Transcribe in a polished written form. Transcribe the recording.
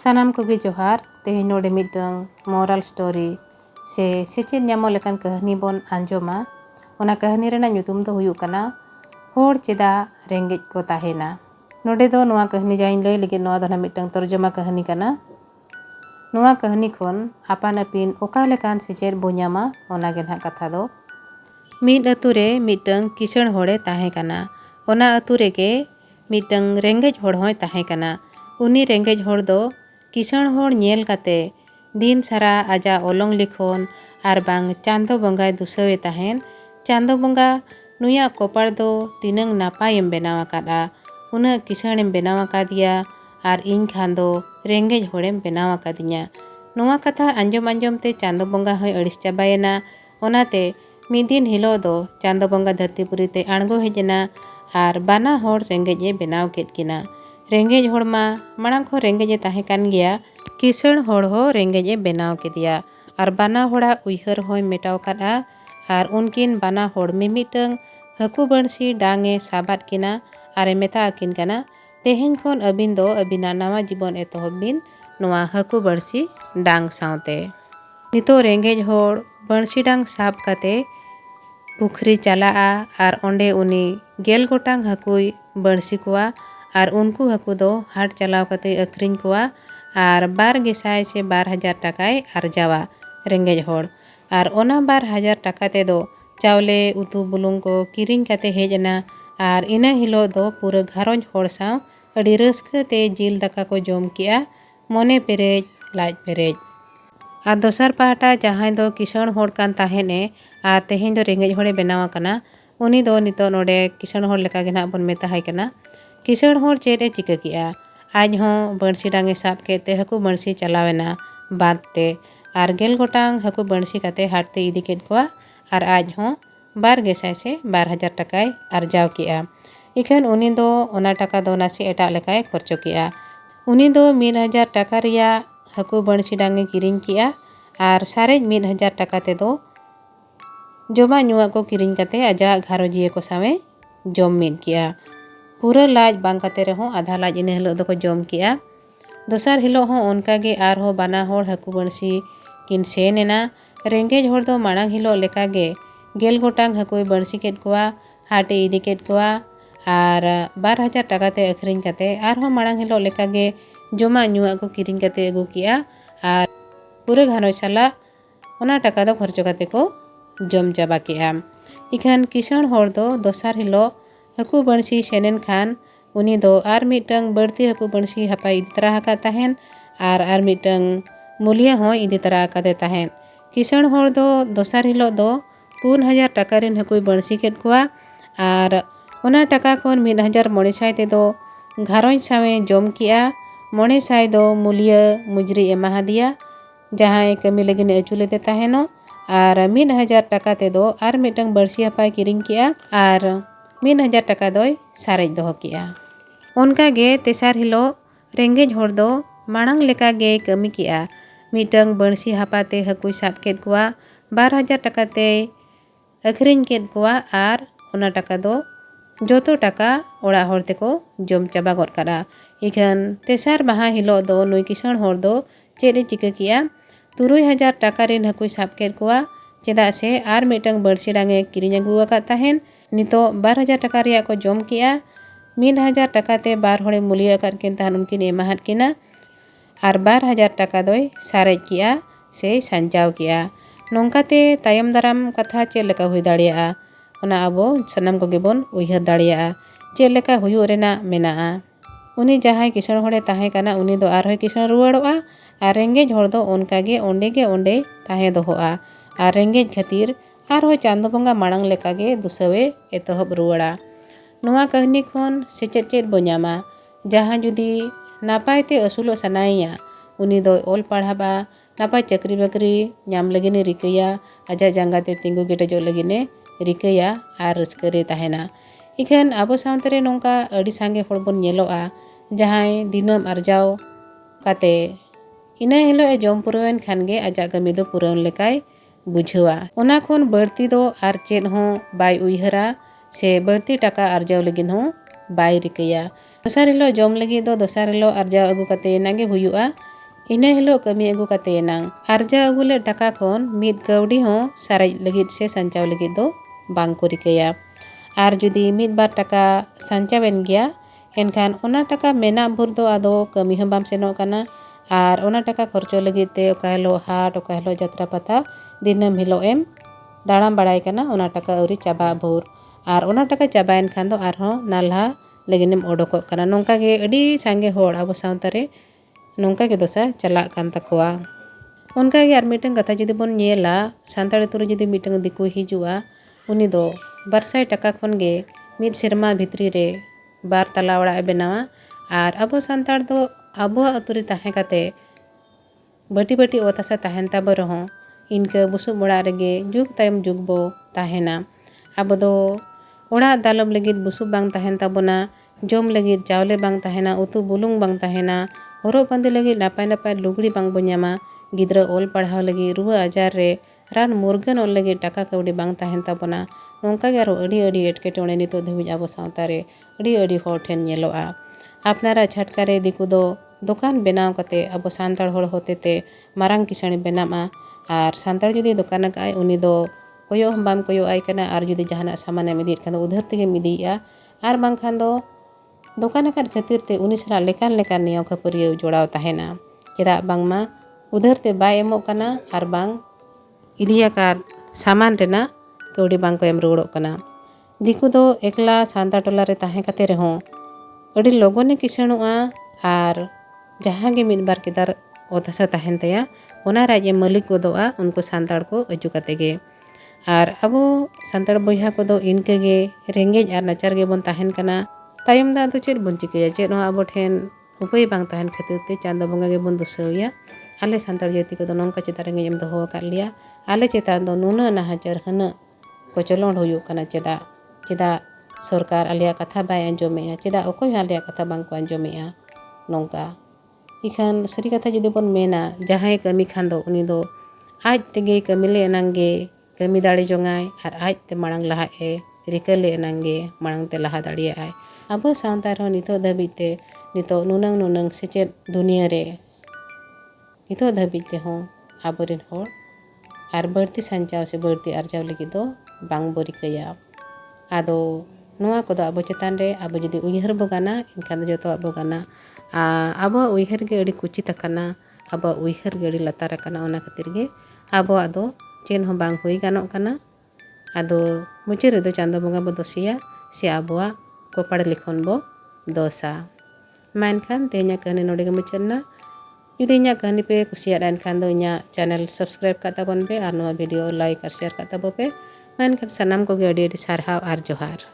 सानाम कोगे जोहार तेहें नोडे मिटंग moral story से सेचेद ᱧᱟᱢᱚᱜ लेकान कहानी बोन आंजोमा ओना कहानी रेना ᱧᱩᱛᱩᱢ दो हुयुग कना होड़ चेदा रेंगेज को ताहेना। नोडे दो नोआ कहानी जाइन लई लगिद नोआ दो ना मिटंग तर्जुमा कहानी कना। नोआ कहानी खोन आपान अपिन ओका लेकान सेचेद बो ᱧᱟᱢᱟ ओना गे नाग कथा दो। मिद अतु रे मिटंग किसण होड़े ताहे कना। ओना अतु रेगे मिटंग रेंगेज होड़ होय ताहे कना। उनी रेंगेज होड़ दो किसण होड़ नेल काते दिन सारा आजा ओलोंग लिखोन आर बांग चांदो बंगाय दुसवे ताहेन। चांदो बंगा नुया कोपार दो तिनंग नापायम बेनाव आकादा उना किसणेम बेनाव आकादिया आर इन खान दो रेंगेज होड़ेम बेनाव आकादिया। नोआ कथा आंजोम आंजोम ते चांदो बंगा होय अड़िस चाबायना। ओनाते मिद दिन हिलो दो चांदो बंगा धरतीपुरी ते आणगो हेजना आर बाना होड़ रेंगेजे बेनाव केद किना। रेंगेज होड़ मा मांग को रेंगेजे ताहे कान गिया किसण होड़ हो रेंगेजे बेनाव केदिया आर बाना होड़ा उइहर होय मेटाव कादा आर उनकिन बाना होड़ मिमिटंग हकु बंसी डांगे साबाद किना आरे मेता आकिन कना तेहें खोन अबिन दो अबिना नावा जीवन एतोहब बिन नोआ हकु बंसी डांग सावते। नितो रेंगेज होड़ बंसी डांग साब काते पुखरी चलाआ आर ओंडे उनी गेल गोटांग हकुई बंसी कुआ आर उनको हकु दो हाट चलाव कते अखरिन कुआ आर 12,000 से 12,000 टाकाय आरजावा रेंगेज होड़ आर ओना 12,000 टाका ते दो चावले उतु बुलुंग को किरिंग काते हेजना आर इना हिलो दो पूरा घारोंज होड़ साव अड़ी रस्क ते जिल दाका को जोम किया मोने पेरेज लाज पेरेज। आर दोसर पाहटा जहां दो किसण होड़ कान ताहेने आर तेहें दो रेंगेज होड़े बेनाव कना उनी दो नितो नोडे किसण होड़ लेका गे नाग बोन मेता हाय कना। किसण होड़ चेद ए चिका किया आज हों बंसी डांगे साब केते हकु बंसी चलावेना बांध ते आर गेल गोटांग हकु बंसी काते हाट ते इदी केद कुआ आर आज हों 12,000 से 12,000 टाकाय आरजाव किया। इखन उनी दो ओना टाका दो नासी एटा लेकाय खर्चो किया। उनी दो 1,000 टाका रिया हकु बंसी डांगे किरिंग किया आर सारेज 1,000 टाका ते दो जोमा नुआ को किरिंग काते आजा घारोजिए को सावे जोम मिद किया। पूरा लाज बांग काते रहो आधा लाज इने हिलो दो को जोम किया। दोसर हिलो हो उनका गे आर हो बाना होड़ हकु बंसी किन सेनेना रेंगेज होड़ दो मांग हिलो लेका गे गेल गोटांग हकुई बंसी केद कुआ हाटे इदी केद कुआ आर 12,000 टाका ते अखरिंग काते आर हो मांग हिलो लेका गे जोमा नुआ को किरिंग काते अगु किया आर पूरे घानो साला ओना टाका दो खर्चो काते को जोम चाबा किया। इखन किसण होड़ दो दोसर हिलो हकु बंसी सेनेन खान उनी दो आर मिटंग बढ़ती हकु बंसी हपाई इदी तरा हका ताहेन आर मिटंग मुलिया हो इदी तरा काते ताहेन। किसण होड़ दो दोसर हिलो दो 4,000 टाका रिन हकुई बंसी केद कुआ आर ओना टाका खोन 1,500 ते दो घारोंज सावे जोम किया। 500 दो मुलिया मुजरी एमा दिया जहां कमी लगिन अचू लेते ताहेनो आर 1,000 टाका ते दो आर मिटंग बंसी हपाई किरिंग किया आर 1,000 टाका दोय सारेज दोहो किया। उनका गे तेसार हिलो रेंगेज होड़ दो मांग लेका गे कमी किया। मिटंग बंसी हापाते हकुई साब केद कुआ 12,000 टाका ते अखरिंग केद कुआ आर ओना टाका दो जोतो टाका ओड़ा होड़ तेको जोम चाबा गोद कादा। इखन तेसार माहा हिलो दो नुई किसण होड़ दो चेद ए चिका किया 3,000 टाका रिन हकुई साब केद कुआ चेदा से आर मिटंग बंसी डांगे किरिंग अगु आकाद ताहेन नितो 12,000 टाका रिया को जोम किया। 1,000 टाका ते बार होड़े मुलिया आकाद किन ताहन उनकिन एमाहाद किना आर 12,000 टाका दोय सारेज किया से संजाव किया। नोंकाते तायम दाराम कथा चेद लेका हुई दाड़ियाआ ओना आबो सनाम कोगे बोन उइहर दाड़ियाआ चेद लेका हुयुग रेना मेनाआ। उनी जहां किसण होड़े ताहे काना उनी दो आर होय किसण रुवाड़ोआ आर रेंगेज होड़ दो उनका गे ओंडे ताहे दोहोआ आर रेंगेज खातिर आर होय चांदो बंगा मांग लेका गे दुसवे एतोहब रुवाड़ा। नोआ कहानी खोन सेचेद चेद बो ᱧᱟᱢᱟ जहां जुदी नापाय ते असुलो सनाइया उनी दो ओल पढ़ाबा नापाय चक्री बकरी ᱧाम लगिने रिकैया आजा जांगा ते तिंगु गेटजो लगिने रिकैया आर रस्करे ताहेना। इखन आबो सावते रे नोंका अड़ी सांगे होड़ बोन नेलोआ जहां दिनम आरजाव काते इना हिलो ए जोम पुरवेन खान गे आजा कमी दो पुरवन लेकाय बुझावा। ओना खोन बढ़ती दो आर चेद हो बाय उइहरा से बढ़ती टाका आरजाव लगिन हो बाय रिकैया। दोसार हिलो जम लगी दो दोसार हिलो आर्जा अगु कते नागे हुयुआ इना हिलो कमी अगु कते नांग आर्जा अगुले टाका खन मिद कौडी हो साराय लगी से संचाव लगी दो बांग को रिकया आर जुदी मिद बार टाका संचावेन गया एनखान ओना टाका मेना भुर दो आदो कमी हम बाम सेनो कना आर ओना टाका खर्चो लगी ते ओका हिलो हाट ओका हिलो जत्रा पता दिनम हिलो एम दाड़ाम बड़ाई कना ओना टाका अउरी चाबा भुर आर ओना टाका चाबायन खान दो आरहो नाल्हा लगिनेम ओडोको कना नोंका गे अडी सांगे होड़ आबो सावतारे नोंका गे दोसा चला कान तकोआ उनका गे आर मिटंग कथा जुदी बोन नेला सानताड़ तुरे जुदी मिटंग दिकु हिजुआ उनी दो बरसाय टाका खन गे मिद सेरमा भितरी रे बार तला ओड़ा बेनावा आर अबो सानताड़ दो अबो अतुरे ताहे काते बटी बटी ओतासा ताहेन ताबो रहो इनका बुसु ओड़ा रेगे जुग तायम जुग बो ताहेना अब दो ओड़ा दालम लगित बुसु बांग ताहेन ताबोना जम लगित चावले बांग ताहेना उतु बुलुंग बांग ताहेना हरो बांदे लगित नापाय नापाय लुगड़ी बांग बोन्यामा गिद्रा ओल पढ़ाव लगी रुआ आजार रे रान मुर्गन ओल लगी टाका कौड़ी बांग ताहेन ताबोना नोंका गे आरो अड़ी अड़ी एटकेटोणे नितो धबिज आबो सावता रे अड़ी अड़ी हर ठेन नेलोआ आपनारा झटका रे दिकु दो दुकान बनाव कते आबो सानताड़ हर होतेते मारांग किसाणी बनामा आर सानताड़ जुदी दुकान काय उनी दो कोयो हम बाम कोयो आय कना आर जुदी जहाना सामाने मिदी खान दो उधर तेगे मिदिया आर बांग खान दो दुकान कान खातिर ते उनी सला लेकान लेकान नियो खपरियो जोड़ाव ताहेना चेदा बांगमा उधर ते बाय एमो कना आर बांग इदिया कार सामान रेना कौड़ी बांग को एम रुड़ो कना दिकु दो एकला सानताड़ टोला रे ताहे कते रहो अड़ी लोगोने किसाणुआ आर जहां गे मिद बार केदार ओतासा ताहेन तया ओना राजे मालिक गोदोआ उनको सानताड़ को अजु कते गे आर अबो सानताड़ बोया को दो इनके गे रेंगेज आर नाचार गे बोन ताहेन कना तायम दा तो चेद बोन चिकया चेद हो अबो ठेन उपाय बांग ताहेन खातिर ते चांदो बंगा गे बोन दुसौया आले सानताड़ जाति को दो नोंका चेता रेंगेज एम दोहो कर लिया आले चेता दो नुना नाहाचार हना कोचलोंड हुयु कना चेदा चेदा सरकार आलिया कथा बाय अंजोमेया चेदा ओकोय आलिया कथा बांग को अंजोमेया नोंका इखान सरी कथा जुदी बोन मेना जहां कमी खान दो उनी दो आज तेगे कमिले एनांगे कमी दाड़ी जोंगाय आर आज ते मांग लहा ए रिकले एनांगे मांग ते लहा दाड़िया आय अबो सावता रो नितो धबिते नितो नुनंग नुनंग सेचेद दुनिया रे नितो धबिते हो आबोरेन होड़ आर बढ़ती संचाव से बढ़ती आर्जाव लगी दो बांग बोरिकया आदो नोआ को दो आबो चेतान रे आबो जुदी उयहर बो गाना इनखान जतो आबो गाना आबो उयहर गे अड़ी कुचित अकना आबो उयहर गे अड़ी लतार अकना ओना खातिर गे आबो आदो चेन हो बांग हुई गानों कना आदो मुचे रे दो चांदो बंगा बो दोसिया से आबोआ कोपाड़ लिखोन बो दोसा मा एनखान तेहना कहनी नोडे गे मुचना जुदी इन्या कहनी पे कुसिया एनखान दो इन्या चैनल सब्सक्राइब करता बन पे आर नोआ वीडियो लाइक और शेयर करता बो पे मा एनखान सनाम को गे अड़ी अड़ी सारहाव आर जोहार।